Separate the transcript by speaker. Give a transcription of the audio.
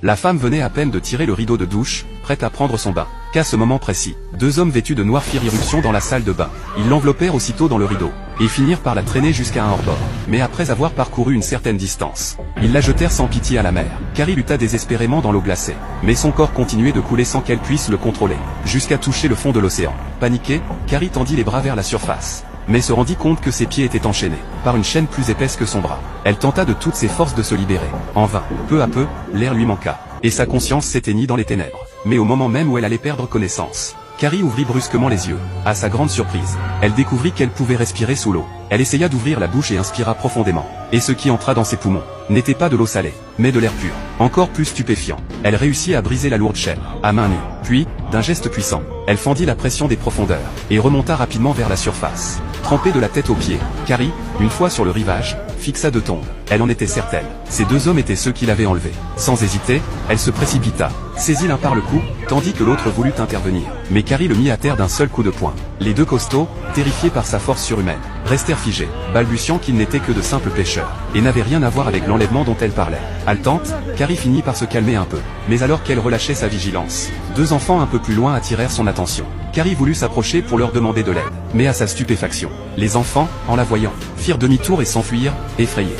Speaker 1: La femme venait à peine de tirer le rideau de douche, prête à prendre son bain. Qu'à ce moment précis, deux hommes vêtus de noir firent irruption dans la salle de bain. Ils l'enveloppèrent aussitôt dans le rideau, et finirent par la traîner jusqu'à un hors-bord. Mais après avoir parcouru une certaine distance, ils la jetèrent sans pitié à la mer. Carrie lutta désespérément dans l'eau glacée, mais son corps continuait de couler sans qu'elle puisse le contrôler, jusqu'à toucher le fond de l'océan. Paniquée, Carrie tendit les bras vers la surface, mais se rendit compte que ses pieds étaient enchaînés par une chaîne plus épaisse que son bras. Elle tenta de toutes ses forces de se libérer. En vain. Peu à peu, l'air lui manqua, et sa conscience s'éteignit dans les ténèbres. Mais au moment même où elle allait perdre connaissance, Carrie ouvrit brusquement les yeux. À sa grande surprise, elle découvrit qu'elle pouvait respirer sous l'eau. Elle essaya d'ouvrir la bouche et inspira profondément. Et ce qui entra dans ses poumons n'était pas de l'eau salée, mais de l'air pur. Encore plus stupéfiant, elle réussit à briser la lourde chaîne, à main nue. Puis, d'un geste puissant, elle fendit la pression des profondeurs, et remonta rapidement vers la surface. Trempée de la tête aux pieds, Carrie, une fois sur le rivage, fixa deux tombes. Elle en était certaine. Ces deux hommes étaient ceux qui l'avaient enlevée. Sans hésiter, elle se précipita, saisit l'un par le cou, tandis que l'autre voulut intervenir. Mais Carrie le mit à terre d'un seul coup de poing. Les deux costauds, terrifiés par sa force surhumaine, restèrent figés, balbutiant qu'ils n'étaient que de simples pêcheurs, et n'avaient rien à voir avec l'enlèvement dont elle parlait. Haletante, Carrie finit par se calmer un peu. Mais alors qu'elle relâchait sa vigilance, deux enfants un peu plus loin attirèrent son attention. Carrie voulut s'approcher pour leur demander de l'aide. Mais à sa stupéfaction, les enfants, en la voyant, firent demi-tour et s'enfuirent, effrayés.